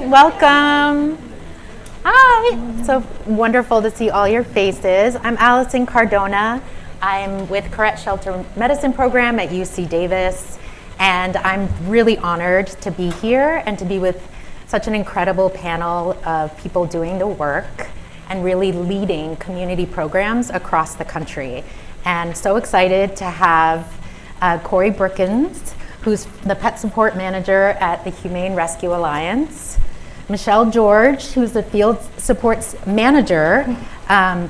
Welcome. Hi. So wonderful to see all your faces. I'm Allison Cardona. I'm with Correct Shelter Medicine Program at UC Davis, and I'm really honored to be here and to be with such an incredible panel of people doing the work and really leading community programs across the country. And so excited to have Corey Brookins, who's the Pet Support Manager at the Humane Rescue Alliance, Michelle George, who's the Field Supports Manager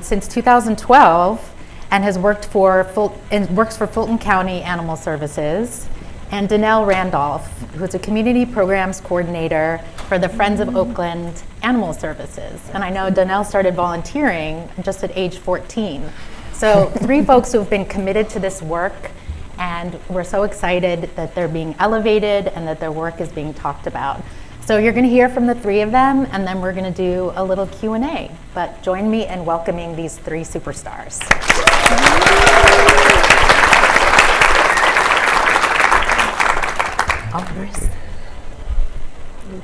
since 2012 and has works for Fulton County Animal Services, and Donell Randolph, who's a Community Programs Coordinator for the Friends of Oakland Animal Services. And I know Donell started volunteering just at age 14. So 3 folks who have been committed to this work, and we're so excited that they're being elevated and that their work is being talked about. So you're going to hear from the 3 of them, and then we're going to do a little Q&A. But join me in welcoming these 3 superstars.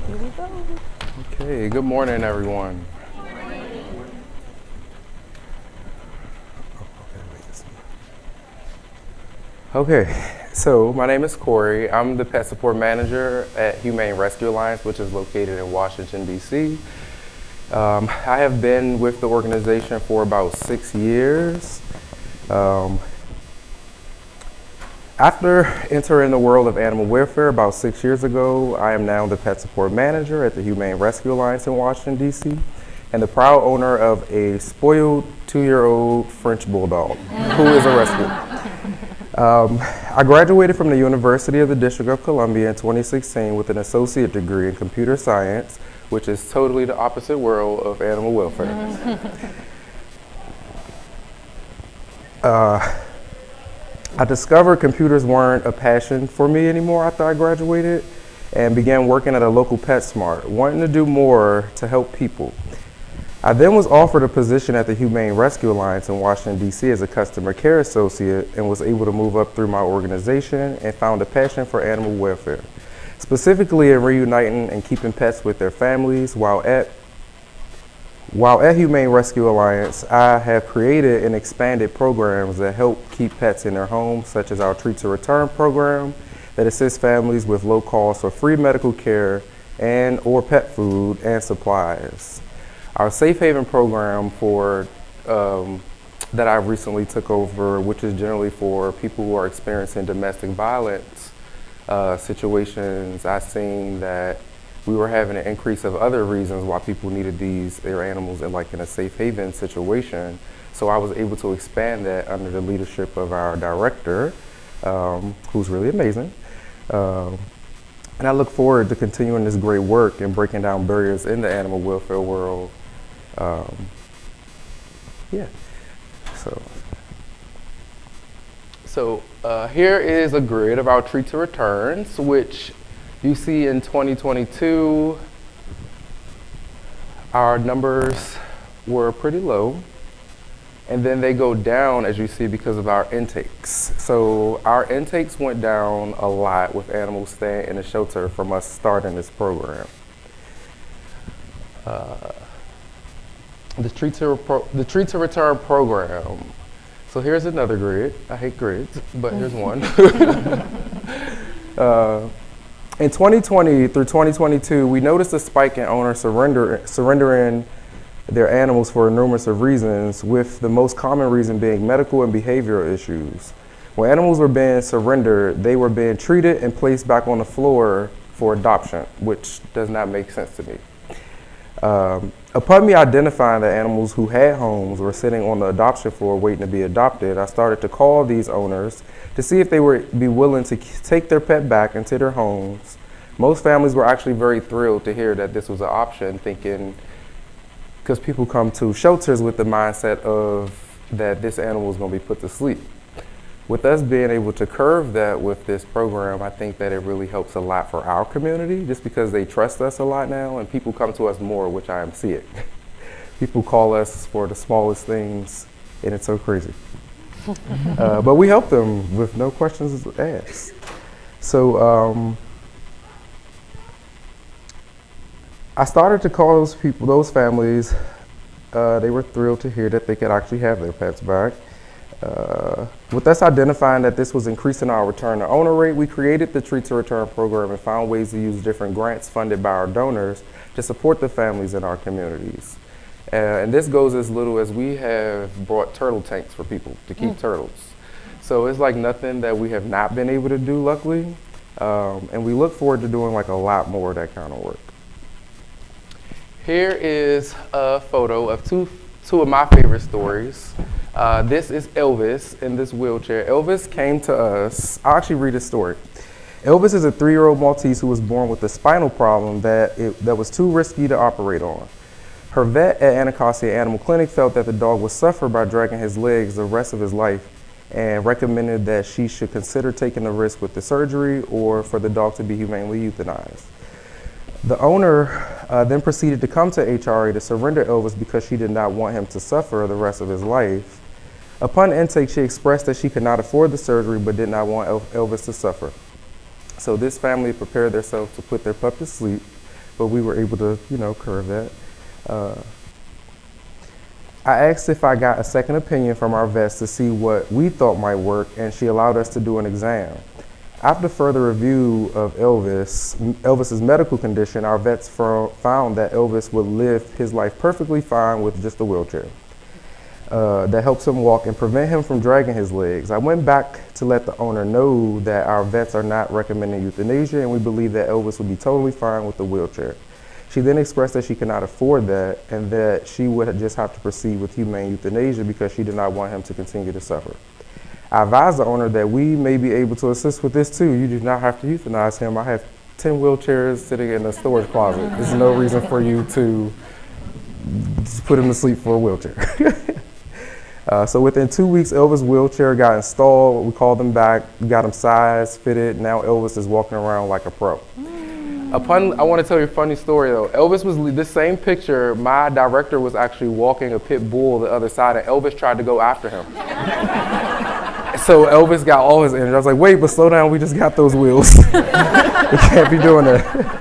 Here we go. Okay, good morning, everyone. Okay, so my name is Corey. I'm the Pet Support Manager at Humane Rescue Alliance, which is located in Washington, D.C. I have been with the organization for about 6 years. After entering the world of animal welfare about 6 years ago, I am now the Pet Support Manager at the Humane Rescue Alliance in Washington, D.C., and the proud owner of a spoiled 2-year-old French Bulldog, who is a rescue. I graduated from the University of the District of Columbia in 2016 with an associate degree in computer science, which is totally the opposite world of animal welfare. I discovered computers weren't a passion for me anymore after I graduated and began working at a local PetSmart, wanting to do more to help people. I then was offered a position at the Humane Rescue Alliance in Washington, D.C. as a customer care associate and was able to move up through my organization and found a passion for animal welfare, specifically in reuniting and keeping pets with their families. While at Humane Rescue Alliance, I have created and expanded programs that help keep pets in their homes, such as our Treat to Return program that assists families with low cost or free medical care and or pet food and supplies. Our Safe Haven program that I recently took over, which is generally for people who are experiencing domestic violence situations. I've seen that we were having an increase of other reasons why people needed their animals in a safe haven situation. So I was able to expand that under the leadership of our director, who's really amazing. And I look forward to continuing this great work and breaking down barriers in the animal welfare world. So here is a grid of our Treat to Returns, which you see in 2022, our numbers were pretty low, and then they go down, as you see, because of our intakes. So our intakes went down a lot with animals staying in the shelter from us starting this program. The Treat to Return program. So here's another grid. I hate grids, but here's one. In 2020 through 2022, we noticed a spike in owners surrendering their animals for numerous of reasons, with the most common reason being medical and behavioral issues. When animals were being surrendered, they were being treated and placed back on the floor for adoption, which does not make sense to me. Upon me identifying that animals who had homes were sitting on the adoption floor waiting to be adopted, I started to call these owners to see if they would be willing to take their pet back into their homes. Most families were actually very thrilled to hear that this was an option, thinking, because people come to shelters with the mindset of that this animal is going to be put to sleep. With us being able to curve that with this program, I think that it really helps a lot for our community, just because they trust us a lot now and people come to us more, which I am seeing. People call us for the smallest things, and it's so crazy. But we help them with no questions asked. So I started to call those families. They were thrilled to hear that they could actually have their pets back. With us identifying that this was increasing our return to owner rate, we created the Treat to Return program and found ways to use different grants funded by our donors to support the families in our communities. And this goes as little as we have brought turtle tanks for people to keep turtles. So it's like nothing that we have not been able to do, luckily. And we look forward to doing like a lot more of that kind of work. Here is a photo of two of my favorite stories. This is Elvis in this wheelchair. Elvis came to us. I'll actually read his story. Elvis is a 3-year-old Maltese who was born with a spinal problem that was too risky to operate on. Her vet at Anacostia Animal Clinic felt that the dog would suffer by dragging his legs the rest of his life and recommended that she should consider taking the risk with the surgery or for the dog to be humanely euthanized. The owner then proceeded to come to HRA to surrender Elvis because she did not want him to suffer the rest of his life. Upon intake, she expressed that she could not afford the surgery but did not want Elvis to suffer. So this family prepared themselves to put their pup to sleep, but we were able to, curb that. I asked if I got a second opinion from our vets to see what we thought might work, and she allowed us to do an exam. After further review of Elvis's medical condition, our vets found that Elvis would live his life perfectly fine with just a wheelchair that helps him walk and prevent him from dragging his legs. I went back to let the owner know that our vets are not recommending euthanasia, and we believe that Elvis would be totally fine with the wheelchair. She then expressed that she could not afford that and that she would just have to proceed with humane euthanasia because she did not want him to continue to suffer. I advised the owner that we may be able to assist with this too. You do not have to euthanize him. I have 10 wheelchairs sitting in a storage closet. There's no reason for you to just put him to sleep for a wheelchair. So within 2 weeks, Elvis' wheelchair got installed. We called him back, got him sized, fitted. Now Elvis is walking around like a pro. I want to tell you a funny story though. Elvis was this same picture. My director was actually walking a pit bull the other side, and Elvis tried to go after him. So Elvis got all his energy. I was like, wait, but slow down. We just got those wheels. We can't be doing that.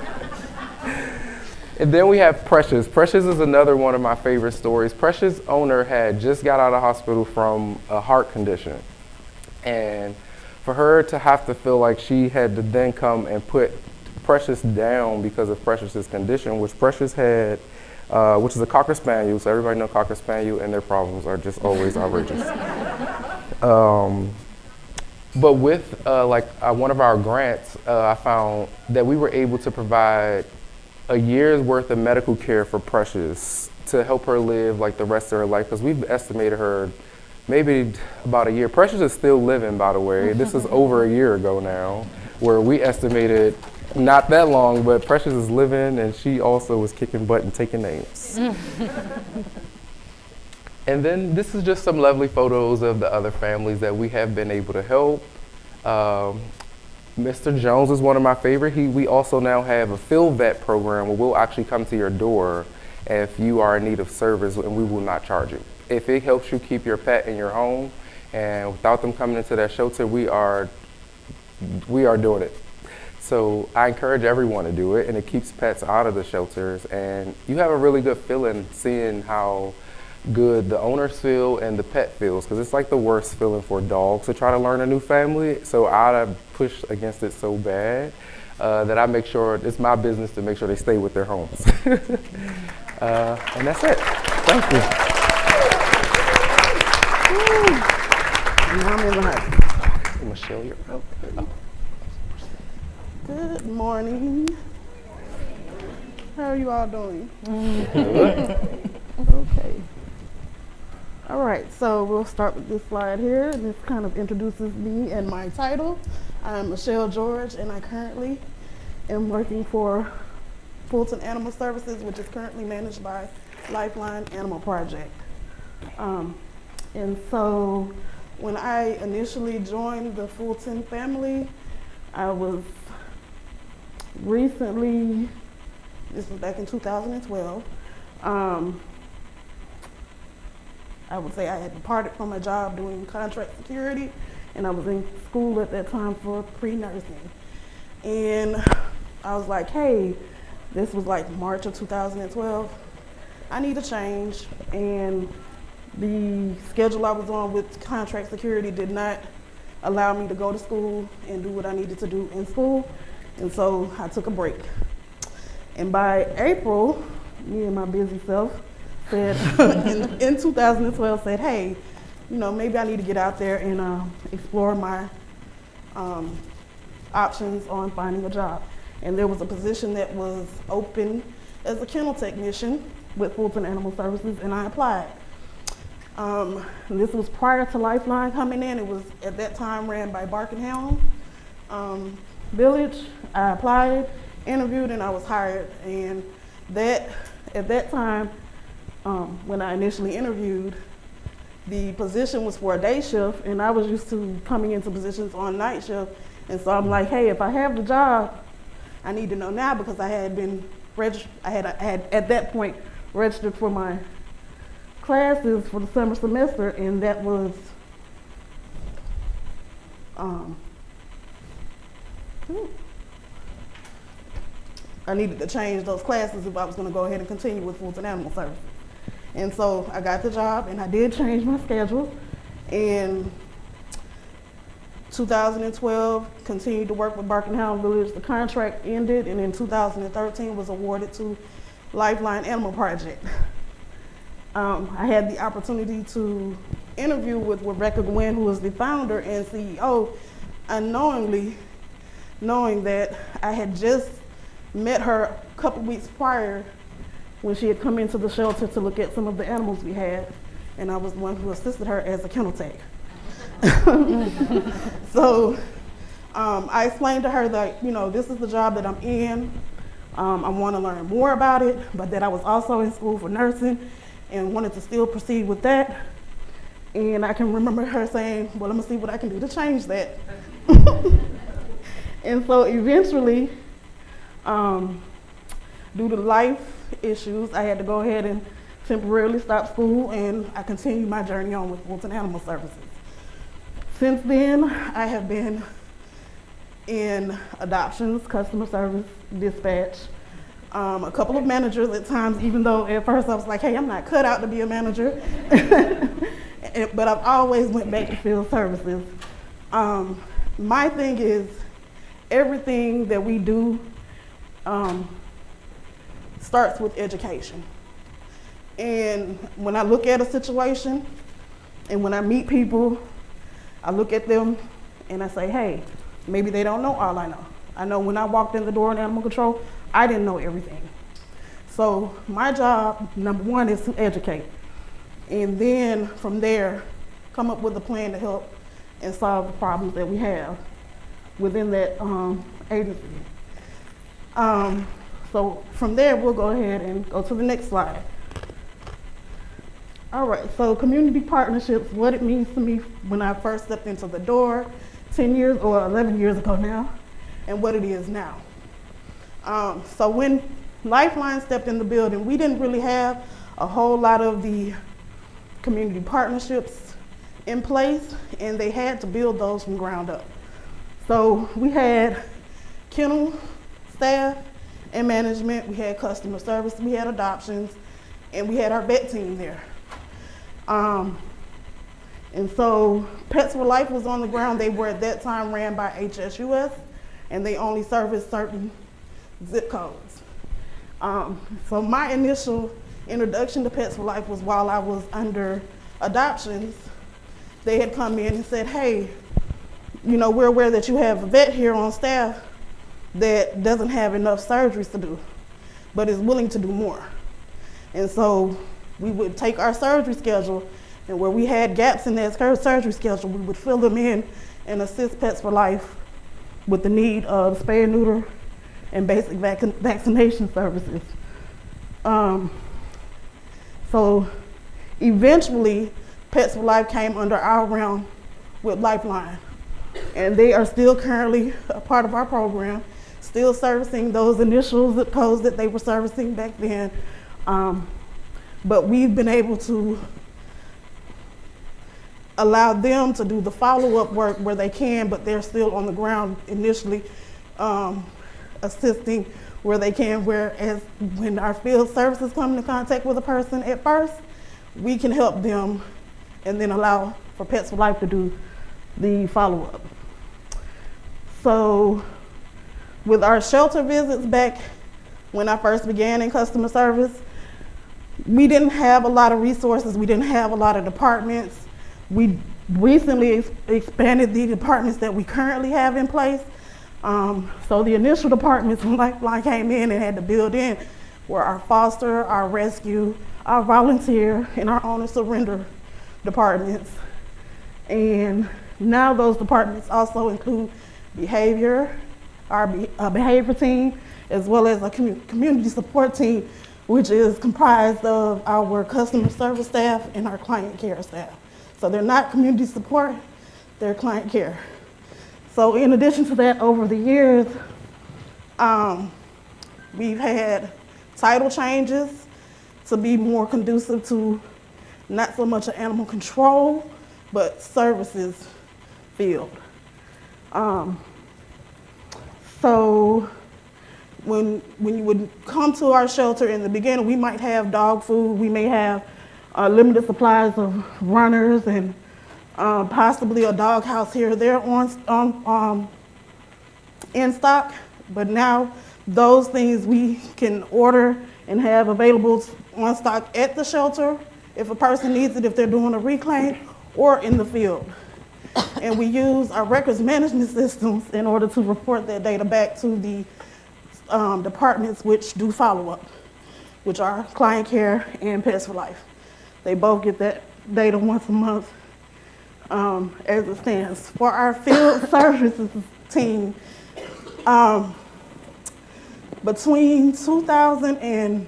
And then we have Precious. Precious is another one of my favorite stories. Precious' owner had just got out of hospital from a heart condition, and for her to have to feel like she had to then come and put Precious down because of Precious's condition, which Precious had, which is a Cocker Spaniel, so everybody knows Cocker Spaniel, and their problems are just always outrageous. But with one of our grants, I found that we were able to provide a year's worth of medical care for Precious to help her live like the rest of her life, because we've estimated her maybe about a year. Precious is still living, by the way. This is over a year ago now, where we estimated not that long, but Precious is living, and she also was kicking butt and taking names. And then this is just some lovely photos of the other families that we have been able to help. Mr. Jones is one of my favorite. We also now have a field vet program where we'll actually come to your door if you are in need of service, and we will not charge you. If it helps you keep your pet in your home, and without them coming into that shelter, we are doing it. So I encourage everyone to do it, and it keeps pets out of the shelters, and you have a really good feeling seeing how good the owners feel and the pet feels, because it's like the worst feeling for dogs to try to learn a new family. So I push against it so bad that I make sure it's my business to make sure they stay with their homes. And that's it. Thank you. I'm in the house. Michelle, you're up. Oh. Good morning. How are you all doing? Okay. All right, so we'll start with this slide here. This kind of introduces me and my title. I'm Michelle George, and I currently am working for Fulton Animal Services, which is currently managed by Lifeline Animal Project. And so when I initially joined the Fulton family, I was recently, this was back in 2012, I would say I had departed from my job doing contract security, and I was in school at that time for pre-nursing. And I was like, hey, This was like March of 2012. I need a change, and the schedule I was on with contract security did not allow me to go to school and do what I needed to do in school, and so I took a break. And by April, me and my busy self said, in 2012, said, hey, maybe I need to get out there and explore my options on finding a job. And there was a position that was open as a kennel technician with Fulton Animal Services, and I applied. This was prior to Lifeline coming in. It was at that time ran by Barking Hound Village. I applied, interviewed, and I was hired. And at that time, when I initially interviewed, the position was for a day shift, and I was used to coming into positions on night shift. And so I'm like, hey, if I have the job, I need to know now, because I had been registered. I had at that point registered for my classes for the summer semester, and that was I needed to change those classes if I was going to go ahead and continue with Fulton Animal Services. And so I got the job, and I did change my schedule. In 2012, continued to work with Barking Hound Village. The contract ended, and in 2013 was awarded to Lifeline Animal Project. I had the opportunity to interview with Rebecca Gwynn, who was the founder and CEO, unknowingly, knowing that I had just met her a couple weeks prior when she had come into the shelter to look at some of the animals we had, and I was the one who assisted her as a kennel tech. So I explained to her that, this is the job that I'm in. I want to learn more about it, but that I was also in school for nursing and wanted to still proceed with that. And I can remember her saying, well, I'm gonna see what I can do to change that. And so eventually, due to life issues, I had to go ahead and temporarily stop school, and I continued my journey on with Fulton Animal Services. Since then, I have been in adoptions, customer service, dispatch, a couple of managers at times, even though at first I was like, hey, I'm not cut out to be a manager. But I've always went back to field services. My thing is, everything that we do starts with education. And when I look at a situation, and when I meet people, I look at them and I say, hey, maybe they don't know all I know. I know when I walked in the door in animal control, I didn't know everything. So my job, number one, is to educate. And then from there, come up with a plan to help and solve the problems that we have within that agency. So from there, we'll go ahead and go to the next slide. All right, so community partnerships, what it means to me when I first stepped into the door 10 years or 11 years ago now, and what it is now. So when Lifeline stepped in the building, we didn't really have a whole lot of the community partnerships in place, and they had to build those from ground up. So we had kennel staff and management, we had customer service, we had adoptions, and we had our vet team there. And so Pets for Life was on the ground. They were at that time ran by HSUS, and they only serviced certain zip codes. So my initial introduction to Pets for Life was while I was under adoptions. They had come in and said, hey, we're aware that you have a vet here on staff that doesn't have enough surgeries to do, but is willing to do more. And so we would take our surgery schedule, and where we had gaps in that surgery schedule, we would fill them in and assist Pets for Life with the need of spay and neuter and basic vaccination services. So eventually, Pets for Life came under our realm with Lifeline, and they are still currently a part of our program, still servicing those initial zip codes that they were servicing back then. But we've been able to allow them to do the follow-up work where they can, but they're still on the ground initially assisting where they can, whereas when our field services come into contact with a person at first, we can help them and then allow for Pets for Life to do the follow-up. So with our shelter visits back when I first began in customer service, we didn't have a lot of resources. We didn't have a lot of departments. We recently expanded the departments that we currently have in place. So the initial departments when Lifeline came in and had to build in were our foster, our rescue, our volunteer, and our owner surrender departments. And now those departments also include behavior, our behavior team, as well as a community support team, which is comprised of our customer service staff and our client care staff. So they're not community support, they're client care. So in addition to that, over the years, we've had title changes to be more conducive to not so much an animal control, but services field. So when you would come to our shelter in the beginning, we might have dog food, we may have limited supplies of runners and possibly a dog house here or there in stock. But now those things we can order and have available on stock at the shelter if a person needs it, if they're doing a reclaim, or in the field. And we use our records management systems in order to report that data back to the departments which do follow-up, which are client care and Pets for Life. They both get that data once a month as it stands. For our field services team, between 2015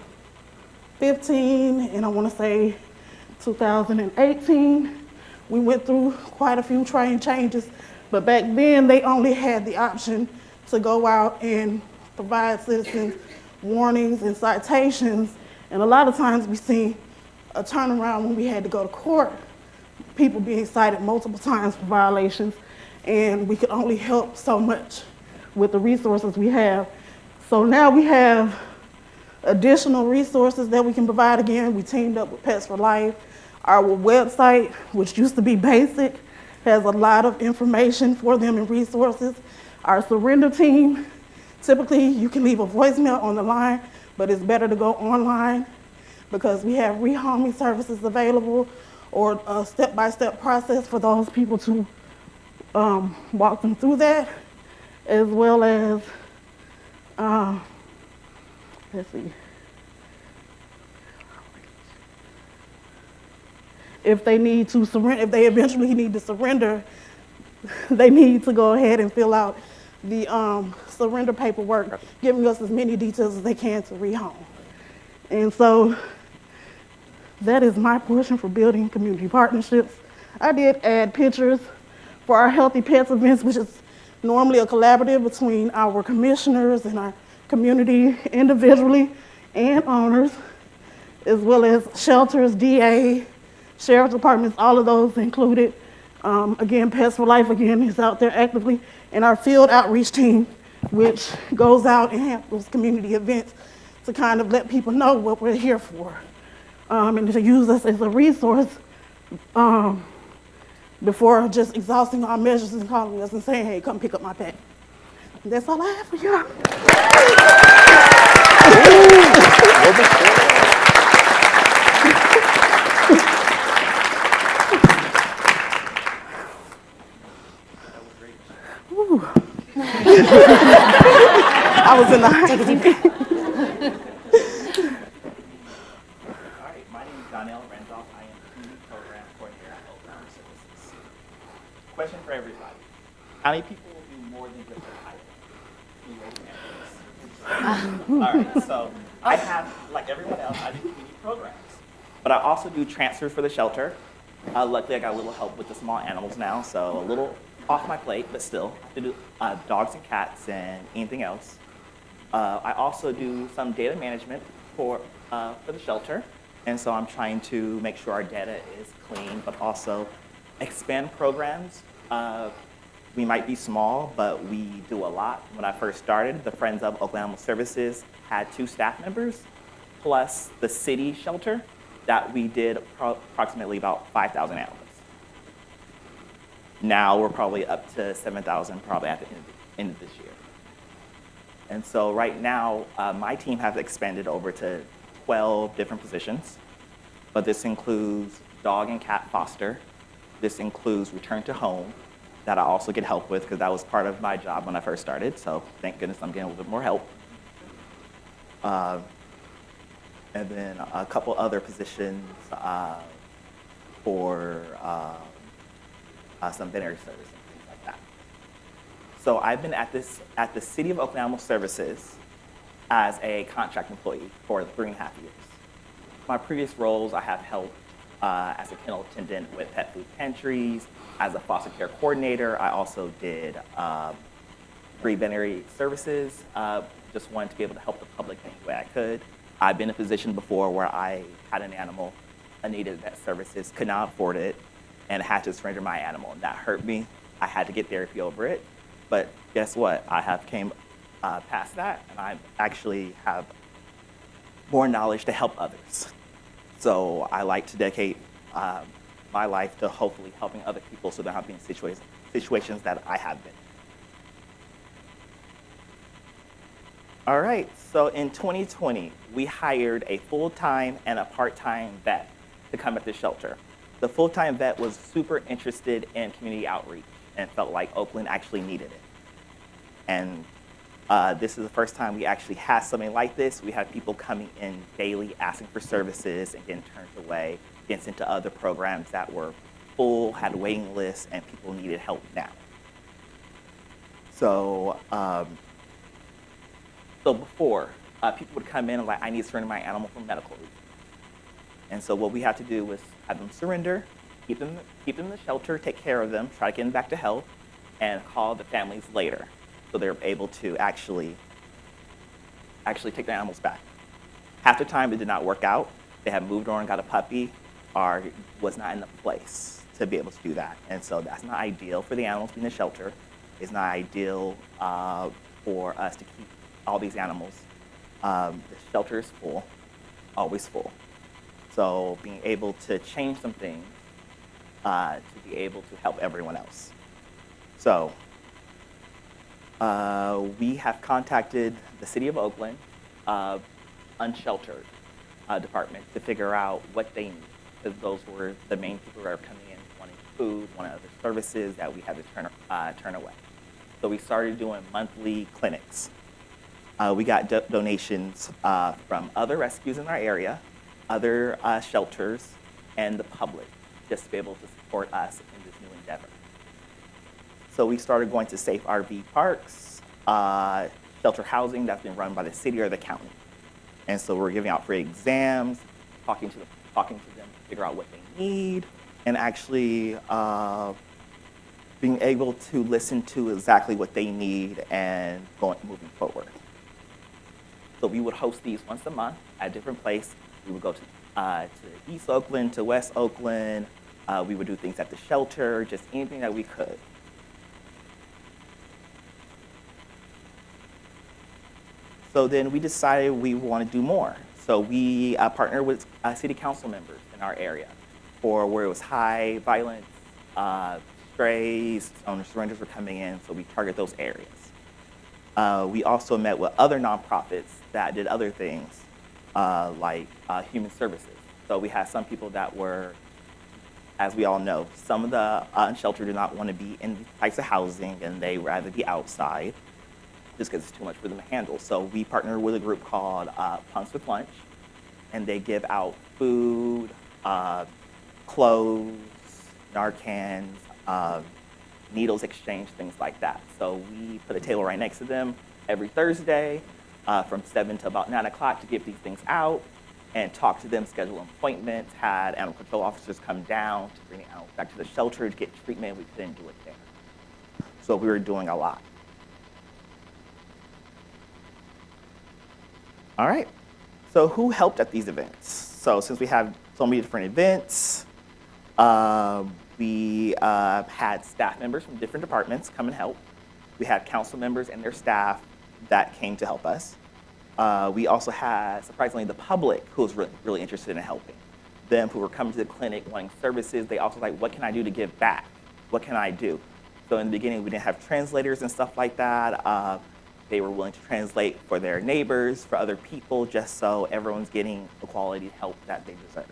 and I want to say 2018, we went through quite a few train changes, but back then they only had the option to go out and provide citizens warnings and citations, and a lot of times we see a turnaround when we had to go to court, people being cited multiple times for violations, and we could only help so much with the resources we have. So now we have additional resources that we can provide. Again, we teamed up with Pets for Life. Our website, which used to be basic, has a lot of information for them and resources. Our surrender team, typically you can leave a voicemail on the line, but it's better to go online because we have rehoming services available, or a step-by-step process for those people to walk them through that, as well as, let's see, if they need to surrender, if they eventually need to surrender, they need to go ahead and fill out the surrender paperwork, giving us as many details as they can to rehome. And so that is my portion for building community partnerships. I did add pictures for our Healthy Pets events, which is normally a collaborative between our commissioners and our community individually and owners, as well as shelters, DA, sheriff's departments, all of those included. Again, Pets for Life, again, is out there actively. And our field outreach team, which goes out and handles community events to kind of let people know what we're here for. And to use us as a resource before just exhausting our measures and calling us and saying, hey, come pick up my pet. And that's all I have for y'all. I was in the Take a deep breath. All right, my name is Donell Randolph. I am the Community Program Coordinator at Allison Services. Question for everybody. How many people will do more than just a title? All right, so I have, like everyone else, I do community programs. But I also do transfers for the shelter. Luckily, I got a little help with the small animals now, so a little off my plate, but still, I have to do dogs and cats and anything else. I also do some data management for the shelter, and so I'm trying to make sure our data is clean, but also expand programs we might be small, but we do a lot. When I first started, the Friends of Oakland Animal Services had 2 staff members, plus the city shelter that we did approximately about 5,000 animals. Now we're probably up to 7,000 probably at the end of this year. And so right now, my team has expanded over to 12 different positions, but this includes dog and cat foster. This includes return to home that I also get help with because that was part of my job when I first started. So thank goodness I'm getting a little bit more help. And then a couple other positions for some veterinary services and things like that. So I've been at the City of Oakland Animal Services as a contract employee for 3.5 years. My previous roles, I have helped as a kennel attendant with pet food pantries, as a foster care coordinator. I also did free veterinary services. Just wanted to be able to help the public any way I could. I've been in a position before where I had an animal, I needed vet services, could not afford it, and had to surrender my animal. And that hurt me. I had to get therapy over it. But guess what? I have came past that, and I actually have more knowledge to help others. So I like to dedicate my life to hopefully helping other people so they're not being in situations that I have been. All right, so in 2020, we hired a full-time and a part-time vet to come at the shelter. The full-time vet was super interested in community outreach and felt like Oakland actually needed it. And this is the first time we actually had something like this. We had people coming in daily asking for services and getting turned away, getting sent to other programs that were full, had waiting lists, and people needed help now. So, before, people would come in and like, I need to surrender my animal for medical reasons. And so what we had to do was have them surrender, keep them in the shelter, take care of them, try to get them back to health, and call the families later. So they're able to actually take their animals back. Half the time it did not work out. They had moved on, got a puppy, or was not in the place to be able to do that. And so that's not ideal for the animals in the shelter. It's not ideal for us to keep all these animals. The shelter is full, always full. So being able to change some things to be able to help everyone else. So we have contacted the City of Oakland Unsheltered Department to figure out what they need, because those were the main people who are coming in wanting food, wanting other services that we had to turn away. So we started doing monthly clinics. We got donations from other rescues in our area, other shelters, and the public, just to be able to support us in this new endeavor. So we started going to safe RV parks, shelter housing that's been run by the city or the county. And so we're giving out free exams, talking to them to figure out what they need, and actually being able to listen to exactly what they need and moving forward. So we would host these once a month at a different place. We would go to East Oakland, to West Oakland. We would do things at the shelter, just anything that we could. So then we decided we want to do more. So we partnered with city council members in our area for where it was high violence, strays, owner surrenders were coming in, so we target those areas. We also met with other nonprofits that did other things, like human services. So we had some people that were, as we all know, some of the unsheltered do not want to be in these types of housing, and they rather be outside just because it's too much for them to handle. So we partnered with a group called Punks with Lunch, and they give out food, clothes, Narcans, needles exchange, things like that. So we put a table right next to them every Thursday from 7 to about 9 o'clock to give these things out and talk to them, schedule appointments, had animal control officers come down to bring the animals back to the shelter to get treatment. We couldn't do it there. So we were doing a lot. All right, so who helped at these events? So since we have so many different events, We had staff members from different departments come and help. We had council members and their staff that came to help us. We also had, surprisingly, the public who was really interested in helping. Them who were coming to the clinic wanting services, they also like, what can I do to give back? What can I do? So in the beginning, we didn't have translators and stuff like that. They were willing to translate for their neighbors, for other people, just so everyone's getting the quality help that they deserve.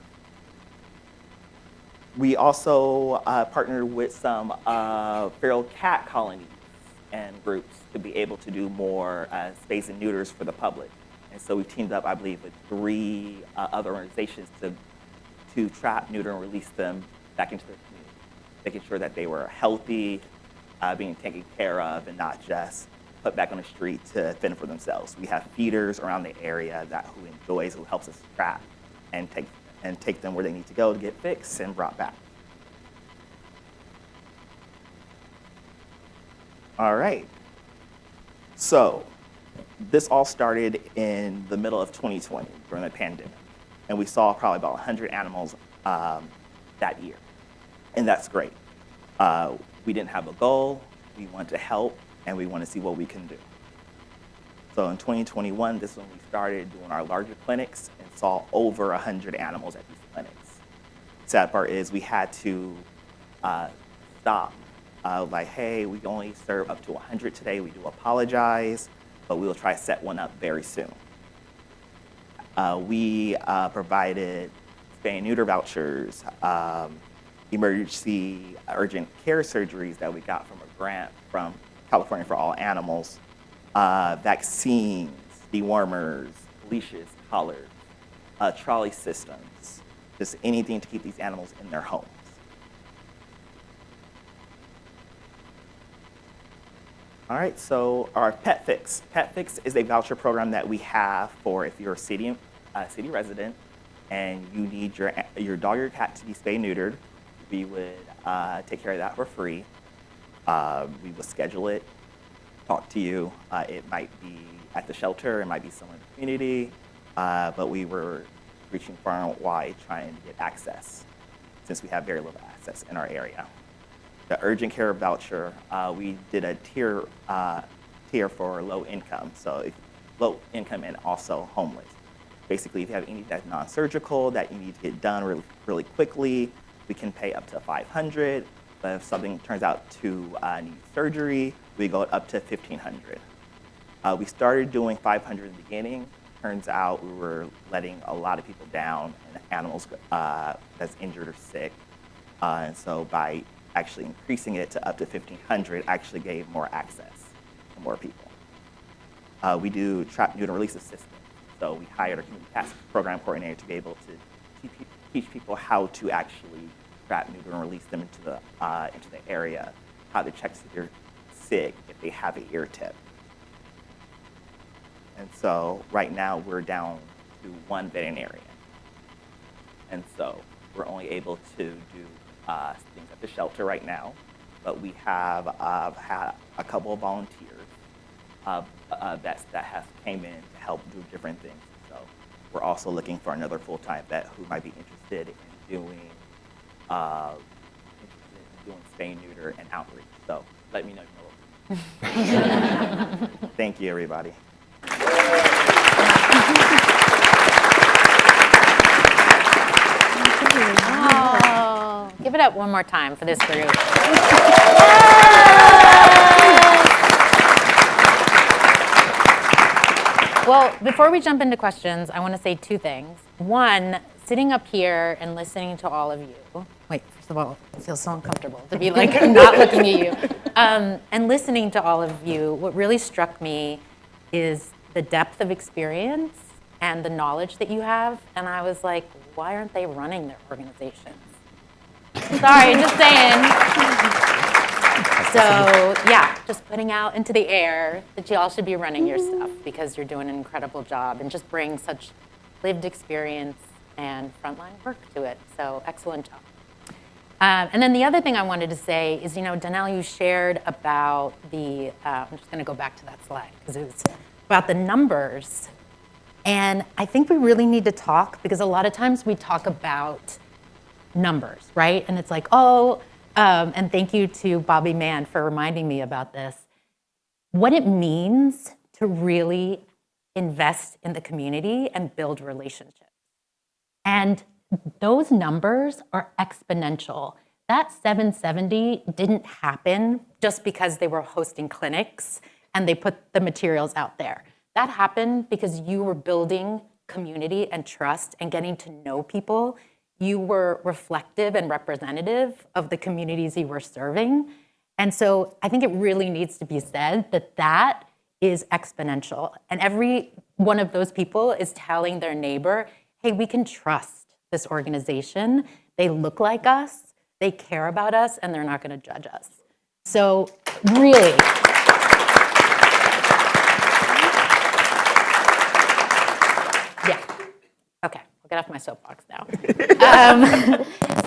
We also partnered with some feral cat colonies and groups to be able to do more spays and neuters for the public. And so we teamed up, I believe, with 3 other organizations to trap, neuter, and release them back into their community, making sure that they were healthy, being taken care of, and not just put back on the street to fend for themselves. We have feeders around the area who helps us trap and take them where they need to go to get fixed and brought back. All right. So this all started in the middle of 2020 during the pandemic. And we saw probably about 100 animals that year. And that's great. We didn't have a goal. We wanted to help, and we want to see what we can do. So in 2021, this is when we started doing our larger clinics and saw over 100 animals at these clinics. Sad part is we had to stop. Like, hey, we can only serve up to 100 today. We do apologize, but we will try to set one up very soon. We provided spay and neuter vouchers, emergency urgent care surgeries that we got from a grant from California for All Animals, vaccines, dewormers, leashes, collars, trolley systems, just anything to keep these animals in their homes. All right, so our Pet Fix. Pet Fix is a voucher program that we have for if you're a city resident and you need your dog or your cat to be spay neutered. We would take care of that for free. We will schedule it, talk to you. It might be at the shelter, it might be somewhere in the community, but we were reaching far and wide trying to get access since we have very little access in our area. The urgent care voucher, we did a tier for low income, so low income and also homeless. Basically, if you have anything that's non-surgical that you need to get done really quickly, we can pay up to $500. But if something turns out to need surgery, we go up to $1,500. We started doing $500 in the beginning. Turns out we were letting a lot of people down, and animals that's injured or sick. And so by actually increasing it to up to $1,500 actually gave more access to more people. We do trap, neuter, and release assistance. So we hired a community task program coordinator to be able to teach people how to actually trap, neuter, and release them into the area, how to check if they're sick, if they have an ear tip. And so right now we're down to 1 veterinarian. And so we're only able to do things at the shelter right now, but we have had a couple of volunteers that have came in to help do different things. So we're also looking for another full-time vet who might be interested in doing spay and neuter and outreach. So let me know if you know. Thank you, everybody. Oh, give it up one more time for this group. Well, before we jump into questions, I want to say 2 things. One, sitting up here and listening to all of you. Wait, first of all, it feels so uncomfortable to be like not looking at you. And listening to all of you, what really struck me is the depth of experience and the knowledge that you have. And I was like, why aren't they running their organizations? Sorry, just saying. So yeah, just putting out into the air that you all should be running your stuff because you're doing an incredible job and just bring such lived experience and frontline work to it. So excellent job. And then the other thing I wanted to say is, Donell, you shared about the, I'm just gonna go back to that slide because it was about the numbers. And I think we really need to talk because a lot of times we talk about numbers, right? And it's like, oh, and thank you to Bobby Mann for reminding me about this, what it means to really invest in the community and build relationships. And those numbers are exponential. That 770 didn't happen just because they were hosting clinics and they put the materials out there. That happened because you were building community and trust and getting to know people. You were reflective and representative of the communities you were serving. And so I think it really needs to be said that that is exponential. And every one of those people is telling their neighbor, hey, we can trust this organization. They look like us, they care about us, and they're not going to judge us. So really, yeah. Okay, I'll get off my soapbox now.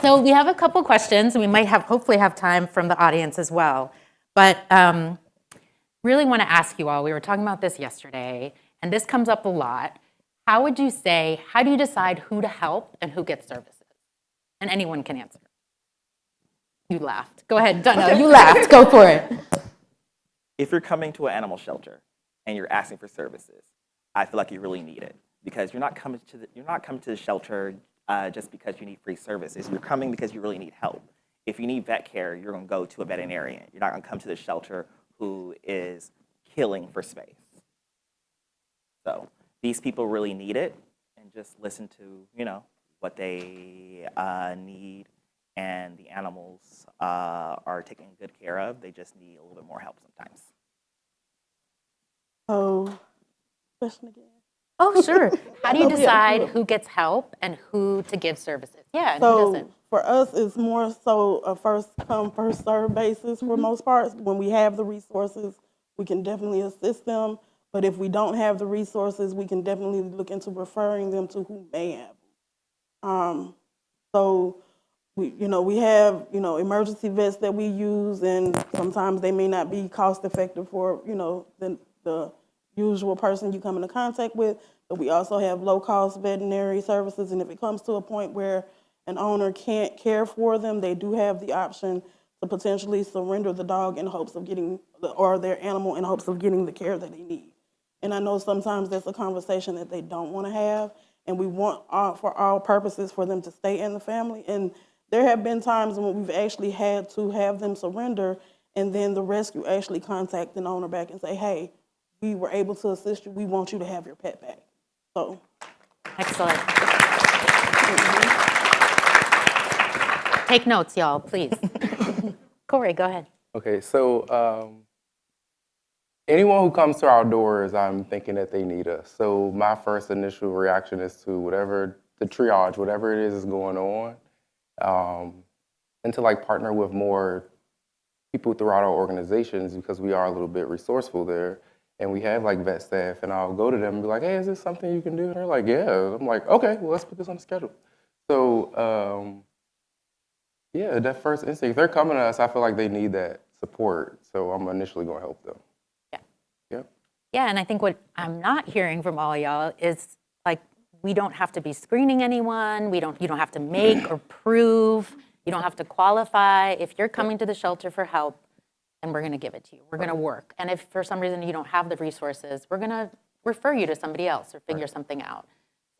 So we have a couple questions, and we might hopefully have time from the audience as well. But really want to ask you all, we were talking about this yesterday, and this comes up a lot. How do you decide who to help and who gets services? And anyone can answer. You laughed. Go ahead, Donell, you laughed. Go for it. If you're coming to an animal shelter and you're asking for services, I feel like you really need it, because you're not coming to the shelter just because you need free services. You're coming because you really need help. If you need vet care, you're going to go to a veterinarian. You're not going to come to the shelter who is killing for space. So these people really need it, and just listen to what they need, and the animals are taken good care of. They just need a little bit more help sometimes. So, question again. Oh, sure. How do you decide who gets help and who to give services? Yeah, and who doesn't? For us, it's more so a first come, first serve basis for most parts. When we have the resources, we can definitely assist them. But if we don't have the resources, we can definitely look into referring them to who may have them. So we have emergency vets that we use, and sometimes they may not be cost effective for the usual person you come into contact with. But we also have low cost veterinary services, and if it comes to a point where an owner can't care for them, they do have the option to potentially surrender the dog in hopes of getting, or their animal in hopes of getting the care that they need. And I know sometimes that's a conversation that they don't want to have, and we want for all purposes for them to stay in the family. And there have been times when we've actually had to have them surrender, and then the rescue actually contact the owner back and say, hey, we were able to assist you. We want you to have your pet back. So. Excellent. Take notes, y'all, please. Corey, go ahead. Okay, so anyone who comes to our doors, I'm thinking that they need us. So my first initial reaction is to whatever the triage, whatever it is going on, and to partner with more people throughout our organizations, because we are a little bit resourceful there. And we have vet staff, and I'll go to them and be like, hey, is this something you can do? And they're like, yeah. I'm like, okay, well, let's put this on the schedule. So, yeah, that first instinct, if they're coming to us, I feel like they need that support. So I'm initially going to help them. Yeah. Yeah. Yeah, and I think what I'm not hearing from all y'all is we don't have to be screening anyone. You don't have to make or prove. You don't have to qualify. If you're coming to the shelter for help, and we're going to give it to you. We're going to work. And if for some reason you don't have the resources, we're going to refer you to somebody else or figure something out.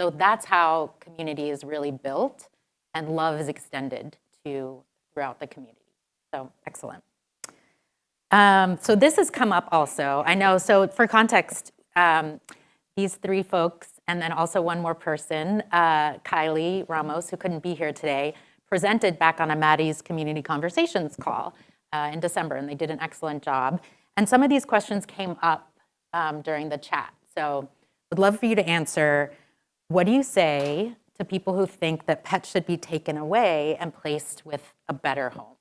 So that's how community is really built, and love is extended throughout the community. So excellent. So this has come up also. I know, so for context, these three folks, and then also one more person, Kylie Ramos, who couldn't be here today, presented back on a Maddie's Community Conversations call in December, and they did an excellent job. And some of these questions came up during the chat. So would love for you to answer, what do you say to people who think that pets should be taken away and placed with a better home?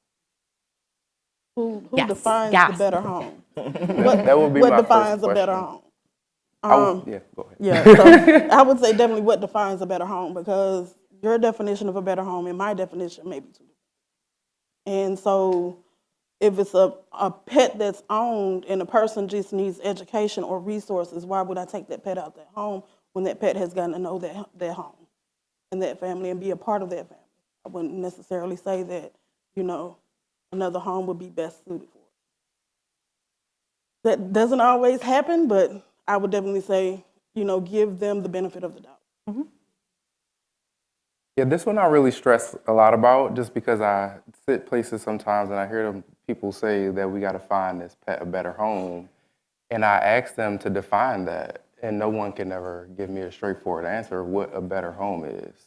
Who Yes. defines Yes. the better home? That would be what my defines first a better question. home? Yeah, go ahead. Yeah, so I would say definitely what defines a better home, because your definition of a better home and my definition may be two different. And so if it's a pet that's owned and a person just needs education or resources, why would I take that pet out that home when that pet has gotten to know that home and that family and be a part of that family? I wouldn't necessarily say that, another home would be best suited for it. That doesn't always happen, but I would definitely say, give them the benefit of the doubt. Mm-hmm. Yeah, this one I really stress a lot about just because I sit places sometimes and I hear people say that we got to find this pet a better home. And I ask them to define that, and no one can ever give me a straightforward answer of what a better home is.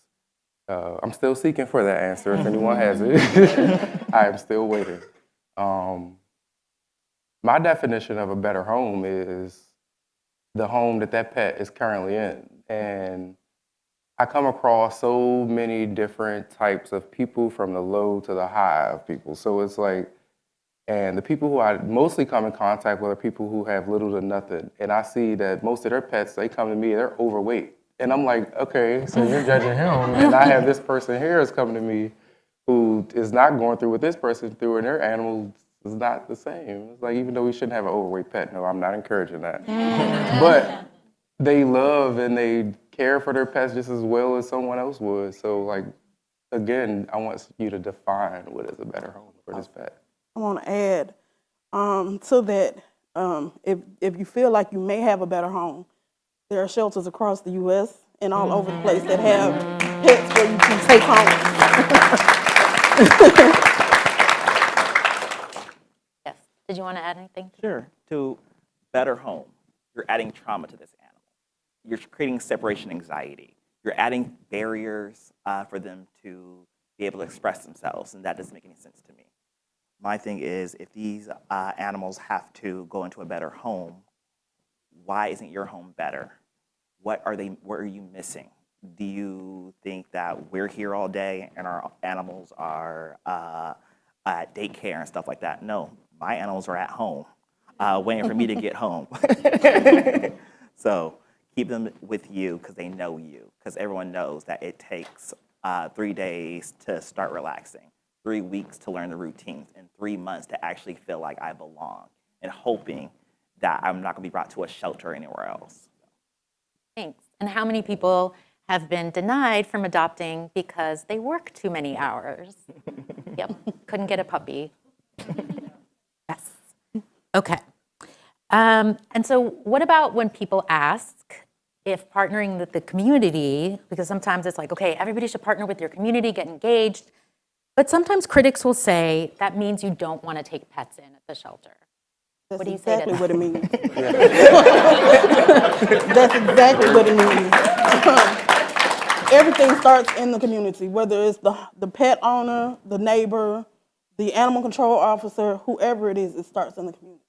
I'm still seeking for that answer. If anyone has it, I am still waiting. My definition of a better home is the home that pet is currently in. And I come across so many different types of people, from the low to the high of people. So it's like, and the people who I mostly come in contact with are people who have little to nothing. And I see that most of their pets, they come to me, they're overweight. And I'm like, okay, so you're judging him. And I have this person here is coming to me who is not going through what this person's through, and their animal is not the same. It's like, even though we shouldn't have an overweight pet, no, I'm not encouraging that. But they love and they care for their pets just as well as someone else would. So, like, again, I want you to define what is a better home for this pet. I want to add to that, if you feel like you may have a better home, there are shelters across the U.S. and all over the place that have pets for you to take home. Yes. Did you want to add anything? Sure. To better home, you're adding trauma to this animal. You're creating separation anxiety. You're adding barriers for them to be able to express themselves, and that doesn't make any sense to me. My thing is, if these animals have to go into a better home, why isn't your home better? What are you missing? Do you think that we're here all day and our animals are at daycare and stuff like that? No, my animals are at home, waiting for me to get home. So keep them with you because they know you, because everyone knows that it takes 3 days to start relaxing, 3 weeks to learn the routines, and 3 months to actually feel like I belong, and hoping that I'm not going to be brought to a shelter or anywhere else. Thanks. And how many people have been denied from adopting because they work too many hours? Yep, couldn't get a puppy. Yes. Okay. And so what about when people ask if partnering with the community, because sometimes it's like, okay, everybody should partner with your community, get engaged, but sometimes critics will say that means you don't want to take pets in at the shelter. That's What do you say to exactly that? what it means. That's exactly what it means. Everything starts in the community, whether it's the pet owner, the neighbor, the animal control officer, whoever it starts in the community.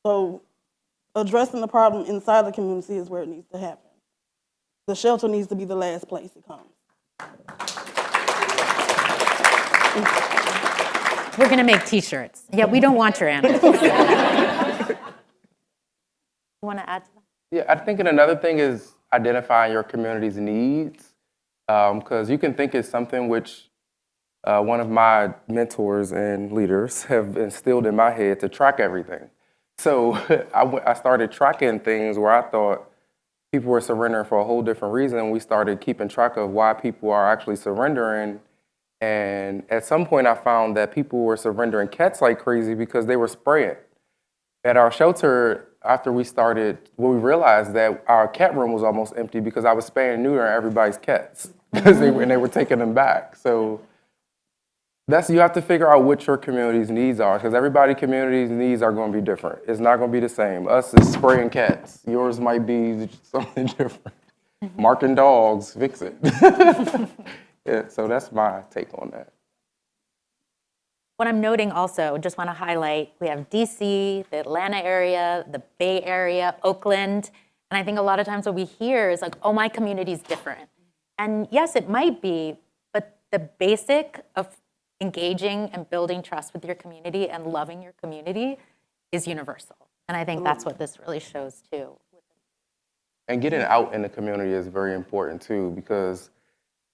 So addressing the problem inside the community is where it needs to happen. The shelter needs to be the last place it comes. We're going to make T-shirts. Yeah, we don't want your animals. You want to add to that? Yeah, I think another thing is identifying your community's needs, because you can think it's something which one of my mentors and leaders have instilled in my head to track everything. So I started tracking things where I thought people were surrendering for a whole different reason, and we started keeping track of why people are actually surrendering. And at some point, I found that people were surrendering cats like crazy because they were spraying. At our shelter, after we started, we realized that our cat room was almost empty because I was spaying and neutering everybody's cats because they were taking them back. So you have to figure out what your community's needs are, because everybody's community's needs are going to be different. It's not going to be the same. Us is spraying cats. Yours might be something different. Marking dogs, fix it. Yeah, so that's my take on that. What I'm noting also, just want to highlight, we have DC, the Atlanta area, the Bay Area, Oakland, and I think a lot of times what we hear is like, oh, my community's different. And yes, it might be, but the basic of engaging and building trust with your community and loving your community is universal. And I think that's what this really shows too. And getting out in the community is very important too, because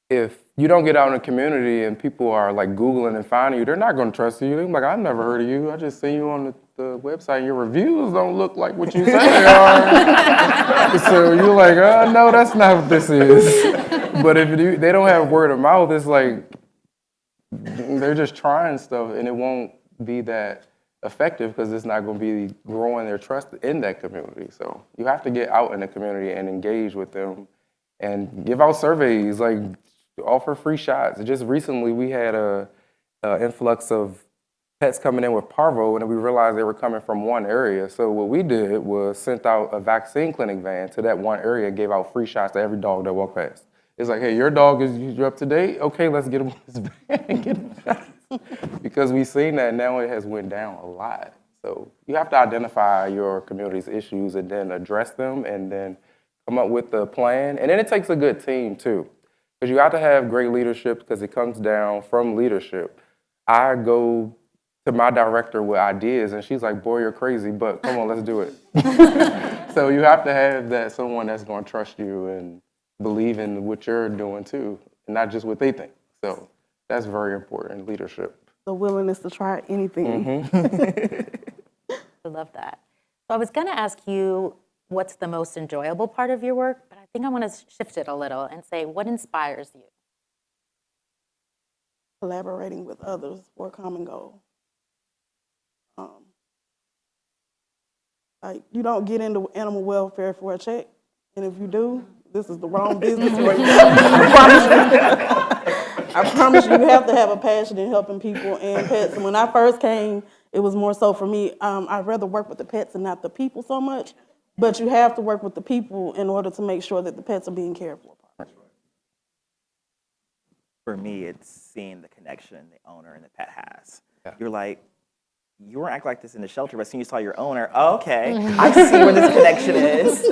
if you don't get out in the community and people are like Googling and finding you, they're not going to trust you. They're like, I've never heard of you. I just seen you on the website. Your reviews don't look like what you say they are. So you're like, no, that's not what this is. But if they don't have word of mouth, it's like they're just trying stuff, and it won't be that effective because it's not going to be growing their trust in that community. So you have to get out in the community and engage with them and give out surveys, like offer free shots. Just recently, we had a influx of pets coming in with parvo, and we realized they were coming from one area. So what we did was sent out a vaccine clinic van to that one area and gave out free shots to every dog that walked past. It's like, hey, your dog you're up to date? Okay, let's get him this van and get him shots. Because we've seen that now it has went down a lot. So you have to identify your community's issues and then address them and then come up with a plan. And then it takes a good team too. Because you have to have great leadership because it comes down from leadership. I go to my director with ideas and she's like, boy, you're crazy, but come on, let's do it. So you have to have someone that's going to trust you and believe in what you're doing too, and not just what they think. So that's very important, leadership. The willingness to try anything. I love that. So I was going to ask you what's the most enjoyable part of your work, but I think I want to shift it a little and say, what inspires you? Collaborating with others for a common goal. Like, you don't get into animal welfare for a check, and if you do, this is the wrong business for you. I promise you, you have to have a passion in helping people and pets. And when I first came, it was more so for me, I'd rather work with the pets and not the people so much, but you have to work with the people in order to make sure that the pets are being cared for. For me, it's seeing the connection the owner and the pet has. Yeah. You're like, you weren't acting like this in the shelter, but as soon as you saw your owner, oh, okay, I see where this connection is.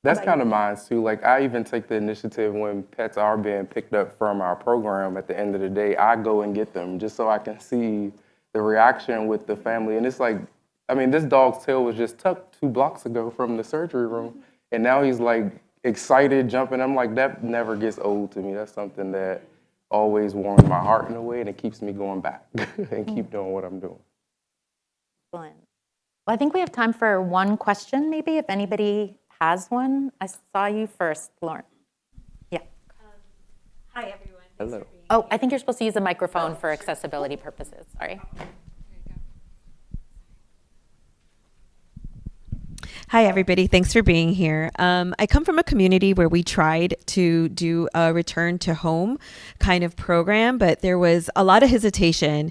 That's kind of mine too. Like, I even take the initiative when pets are being picked up from our program. At the end of the day, I go and get them just so I can see the reaction with the family. And it's like, I mean, this dog's tail was just tucked 2 blocks ago from the surgery room, and now he's like excited, jumping. I'm like, that never gets old to me. That's something that always warms my heart in a way, and it keeps me going back and keep doing what I'm doing. Excellent. Well, I think we have time for one question, maybe, if anybody has one. I saw you first, Lauren. Yeah. Hi, everyone. Hello. Oh, I think you're supposed to use a microphone for accessibility purposes. Sorry. Hi, everybody. Thanks for being here. I come from a community where we tried to do a return to home kind of program, but there was a lot of hesitation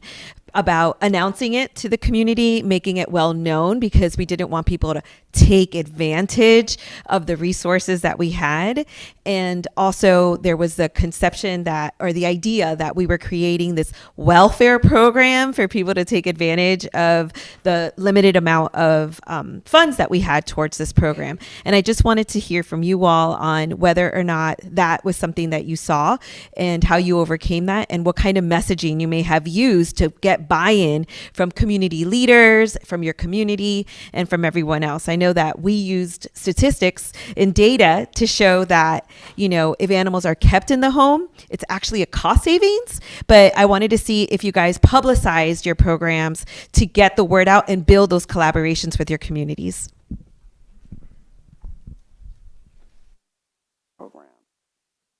about announcing it to the community, making it well known, because we didn't want people to take advantage of the resources that we had. And also there was the conception that, or the idea that we were creating this welfare program for people to take advantage of the limited amount of funds that we had towards this program. And I just wanted to hear from you all on whether or not that was something that you saw and how you overcame that, and what kind of messaging you may have used to get buy-in from community leaders, from your community, and from everyone else. I know that we used statistics and data to show that, you know, if animals are kept in the home, it's actually a cost savings. But I wanted to see if you guys publicized your programs to get the word out and build those collaborations with your communities. Program.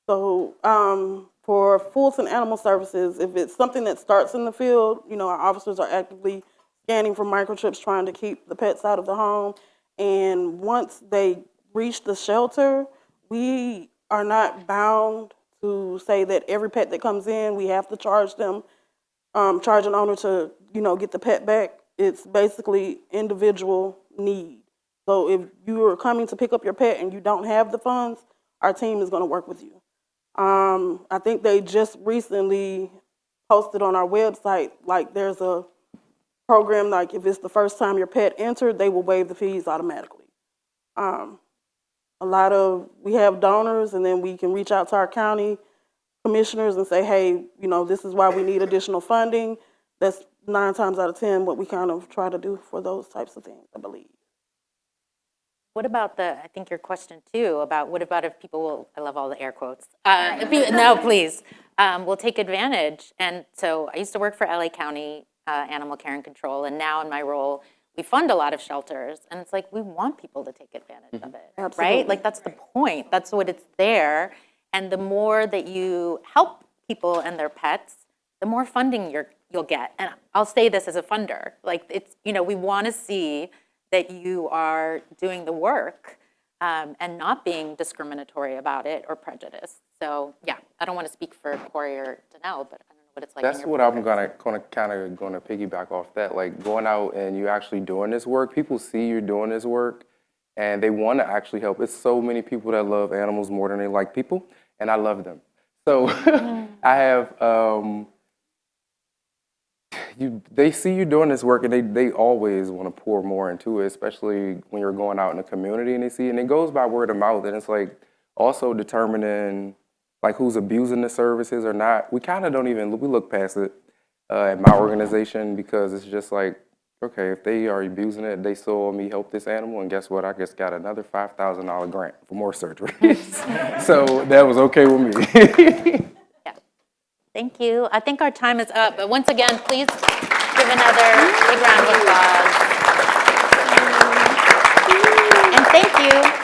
So for Fulton Animal Services, if it's something that starts in the field, you know, our officers are actively scanning for microchips, trying to keep the pets out of the home. And once they reach the shelter, we are not bound to say that every pet that comes in, we have to charge them, charge an owner to, you know, get the pet back. It's basically individual need. So if you are coming to pick up your pet and you don't have the funds, our team is going to work with you. I think they just recently posted on our website, like there's a program, like if it's the first time your pet entered, they will waive the fees automatically. We have donors, and then we can reach out to our county commissioners and say, hey, you know, this is why we need additional funding. That's 9 times out of 10 what we kind of try to do for those types of things, I believe. What about I think your question too, about what about if people will, I love all the air quotes, no, please, will take advantage. And so I used to work for LA County Animal Care and Control, and now in my role, we fund a lot of shelters, and it's like we want people to take advantage of it, Absolutely. right? Like that's the point, that's what it's there. And the more that you help people and their pets, the more funding you'll get. And I'll say this as a funder, like it's, we want to see that you are doing the work and not being discriminatory about it or prejudiced. So yeah, I don't want to speak for Corey or Donell, but I don't know what it's like. That's what I'm gonna piggyback off that. Like going out and you actually doing this work, people see you doing this work and they want to actually help. It's so many people that love animals more than they like people, and I love them. So I have, they see you doing this work and they always want to pour more into it, especially when you're going out in the community and they see it. And it goes by word of mouth, and it's like also determining like who's abusing the services or not. We kind of don't even, we look past it at my organization because it's just like, okay, if they are abusing it, they saw me help this animal, and guess what? I just got another $5,000 grant for more surgeries. So that was okay with me. Yeah. Thank you. I think our time is up, but once again, please give another big round of applause. And thank you